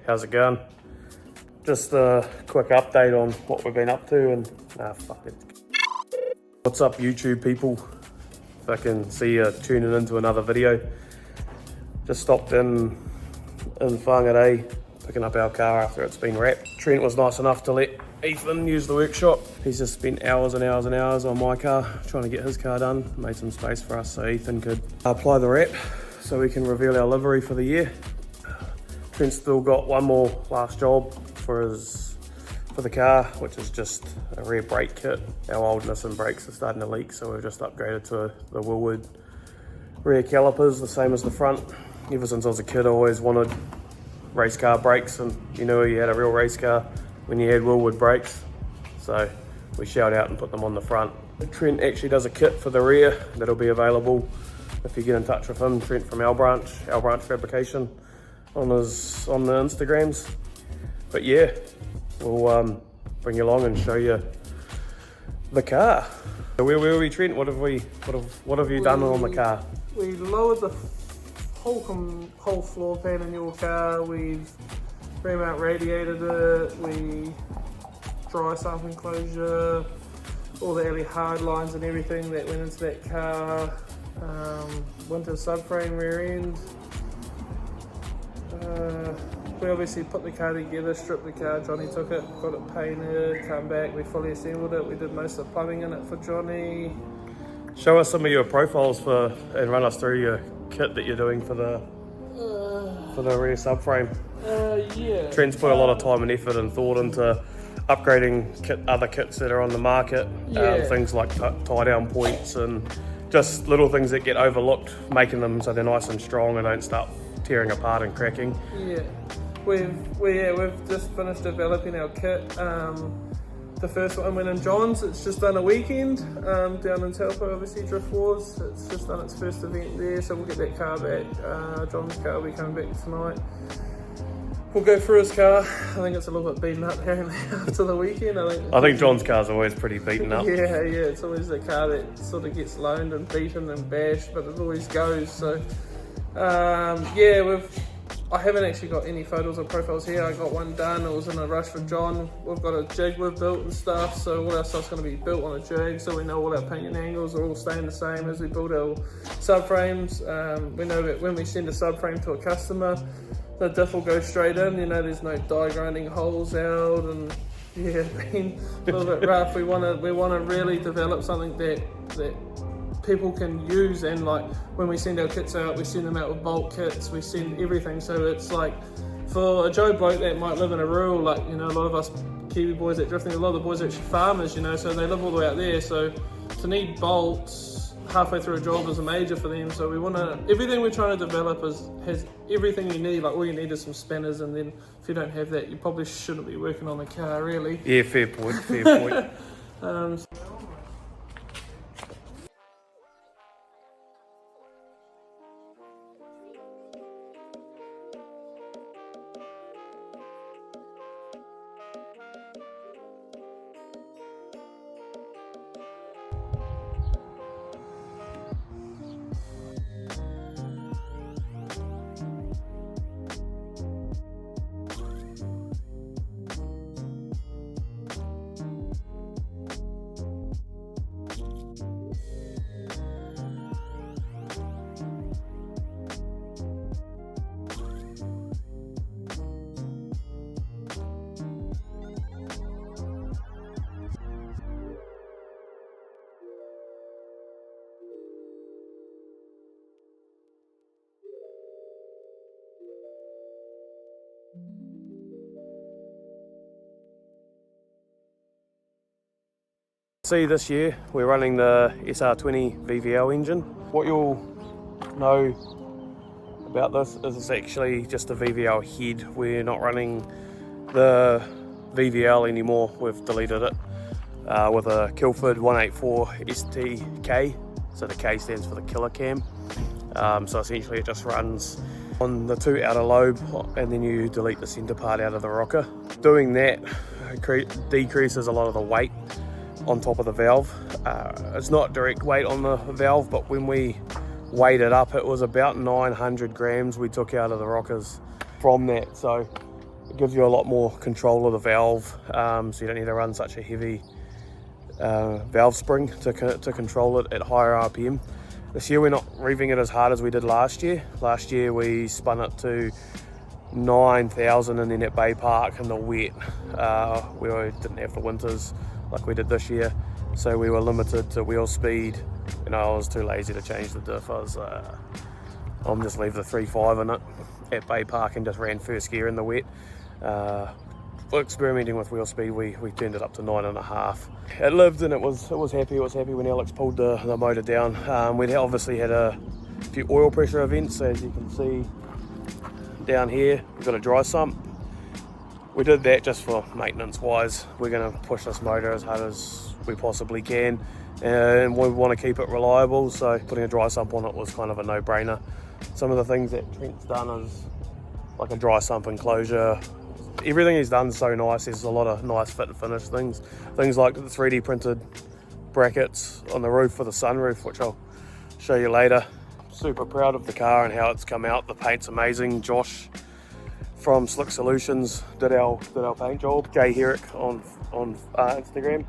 how's it going? Just a quick update on what we've been up to and fuck it. What's up YouTube people? If I can see you tuning into another video. Just stopped in Whangarei, picking up our car after it's been wrapped. Trent was nice enough to let Ethan use the workshop. He's just spent hours and hours and hours on my car trying to get his car done. Made some space for us so Ethan could apply the wrap so we can reveal our livery for the year. Trent's still got one more last job for the car, which is just a rear brake kit. Our old Nissan brakes are starting to leak, so we've just upgraded to the Willwood rear calipers, the same as the front. Ever since I was a kid, I always wanted race car brakes, and you knew you had a real race car when you had Willwood brakes. So we shelled out and put them on the front. Trent actually does a kit for the rear that'll be available if you get in touch with him. Trent from our branch fabrication on the Instagrams. But yeah, we'll bring you along and show you the car. So where were we, Trent? What have you done on the car? We lowered the whole floor pan in your car. We've remount radiated it. We dry sump enclosure, all the early hard lines and everything that went into that car. Winter subframe rear end. We obviously put the car together, stripped the car. Jonny took it, got it painted, come back. We fully assembled it. We did most of the plumbing in it for Jonny. Show us some of your profiles and run us through your kit that you're doing for the rear subframe. Yeah. Trent's put a lot of time and effort and thought into upgrading other kits that are on the market. Yeah. Things like tie down points and just little things that get overlooked, making them so they're nice and strong and don't start tearing apart and cracking. Yeah. We've just finished developing our kit. The first one went in John's. It's just done a weekend down in Taupo, obviously Drift Wars. It's just done its first event there, so we'll get that car back. John's car will be coming back tonight. We'll go through his car. I think it's a little bit beaten up here and there after the weekend. I think John's car's always pretty beaten up. Yeah, it's always the car that sort of gets loaned and beaten and bashed, but it always goes. So I haven't actually got any photos or profiles here. I got one done. It was in a rush for John. We've got a jig we've built and stuff, so all our stuff's going to be built on a jig, so we know all our painting angles are all staying the same as we build our subframes. We know that when we send a subframe to a customer, the diff will go straight in. You know, there's no die grinding holes out, and yeah, being a little bit rough. We want to really develop something that people can use, and like when we send our kits out, we send them out with bulk kits, we send everything, so it's like for a Joe bloke that might live in a rural, like, you know, a lot of us Kiwi boys that drifting, a lot of the boys are actually farmers, you know, so they live all the way out there, so to need bolts halfway through a job is a major for them. So we want to, everything we're trying to develop has everything you need. Like all you need is some spinners, and then if you don't have that, you probably shouldn't be working on the car really. Yeah, fair point. See, this year we're running the SR20 VVL engine. What you'll know about this is it's actually just a VVL head. We're not running the VVL anymore, we've deleted it with a Kilford 184 STK, so the K stands for the killer cam. So essentially it just runs on the two outer lobe, and then you delete the center part out of the rocker. Doing that decreases a lot of the weight on top of the valve. It's not direct weight on the valve, but when we weighed it up, it was about 900 grams we took out of the rockers from that. So It gives you a lot more control of the valve, so you don't need to run such a heavy valve spring to control it at higher RPM. This year we're not revving it as hard as we did last year. Last year we spun it to 9,000 and then at Bay Park in the wet. We didn't have the winters like we did this year, so we were limited to wheel speed. You know, I was too lazy to change the diff. I'm just leave the 3.5 in it at Bay Park and just ran first gear in the wet. Experimenting with wheel speed, we turned it up to 9.5. It lived and it was happy. It was happy when Alex pulled the motor down. We'd obviously had a few oil pressure events, so as you can see down here we've got a dry sump. We did that just for maintenance wise. We're going to push this motor as hard as we possibly can, and we want to keep it reliable, so putting a dry sump on it was kind of a no-brainer. Some of the things that Trent's done is like a dry sump enclosure. Everything he's done is so nice. There's a lot of nice fit and finish things like the 3D printed brackets on the roof for the sunroof, which I'll show you later. Super proud of the car and how it's come out. The paint's amazing. Josh from Slick Solutions did our paint job. Jay Herrick on Instagram.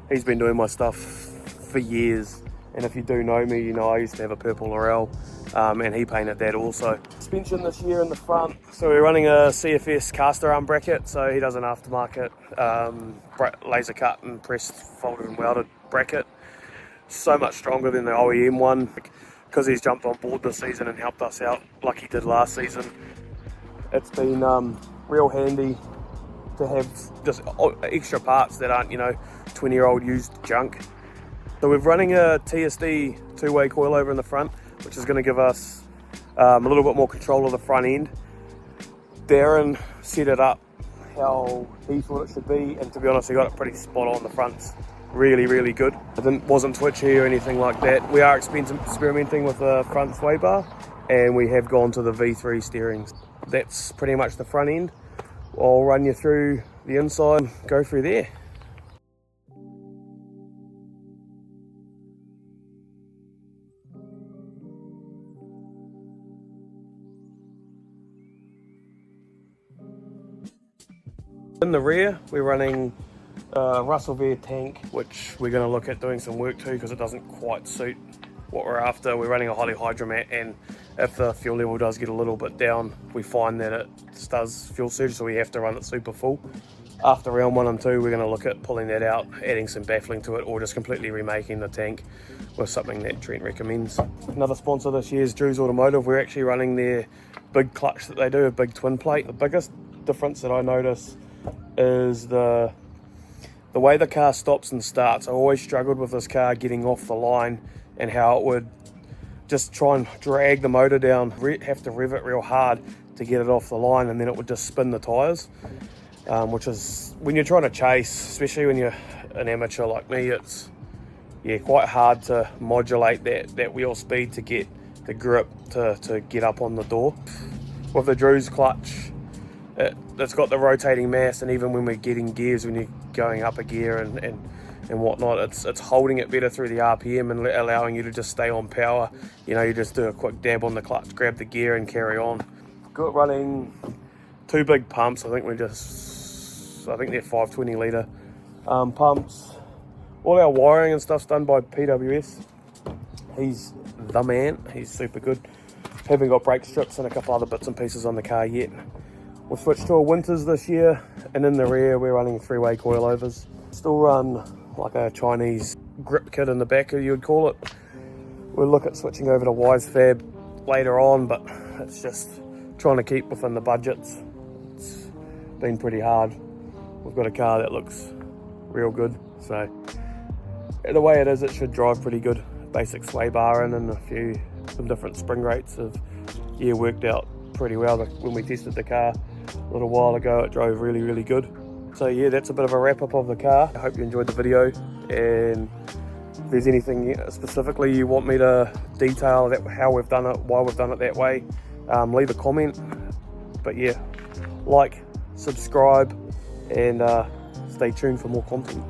He's been doing my stuff for years, and if you do know me, you know I used to have a purple Laurel, and he painted that also. Suspension this year in the front, so we're running a CFS caster arm bracket, so he does an aftermarket laser cut and pressed, folded and welded bracket. So much stronger than the OEM one, because he's jumped on board this season and helped us out like he did last season. It's been real handy to have just extra parts that aren't, you know, 20-year-old used junk. So we're running a TSD two-way coilover in the front, which is going to give us a little bit more control of the front end. Darren set it up how he thought it should be, and to be honest, he got it pretty spot on. The front's really good. It wasn't twitchy or anything like that. We are experimenting with the front sway bar, and we have gone to the V3 steerings. That's pretty much the front end. I'll run you through the inside and go through there. In the rear, we're running a Russell Bear tank, which we're going to look at doing some work to because it doesn't quite suit what we're after. We're running a Holly Hydromat, and if the fuel level does get a little bit down, we find that it does fuel surge, so we have to run it super full. After round 1 and 2, we're going to look at pulling that out, adding some baffling to it, or just completely remaking the tank with something that Trent recommends. Another sponsor this year is Drew's Automotive. We're actually running their big clutch that they do, a big twin plate. The biggest difference that I notice is the way the car stops and starts. I always struggled with this car getting off the line, and how it would just try and drag the motor down, have to rev it real hard to get it off the line, and then it would just spin the tyres, which is, when you're trying to chase, especially when you're an amateur like me, it's quite hard to modulate that wheel speed to get the grip to get up on the door. With the Drew's clutch, it's got the rotating mass, and even when we're getting gears, when you're going up a gear and whatnot, it's holding it better through the RPM and allowing you to just stay on power. You know, you just do a quick dab on the clutch, grab the gear and carry on. Got running 2 big pumps. I think they're 520 litre pumps. All our wiring and stuff's done by PWS. He's the man, he's super good. Haven't got brake strips and a couple other bits and pieces on the car yet. We've switched to a winters this year, and in the rear we're running 3-way coilovers. Still run like a Chinese grip kit in the back, you would call it. We'll look at switching over to Wise Fab later on, but it's just trying to keep within the budgets. It's been pretty hard. We've got a car that looks real good, so the way it is, it should drive pretty good. Basic sway bar in and some different spring rates have worked out pretty well. When we tested the car a little while ago, it drove really good. So yeah, that's a bit of a wrap up of the car. I hope you enjoyed the video, and if there's anything specifically you want me to detail, how we've done it, why we've done it that way, leave a comment. But yeah, like, subscribe, and stay tuned for more content.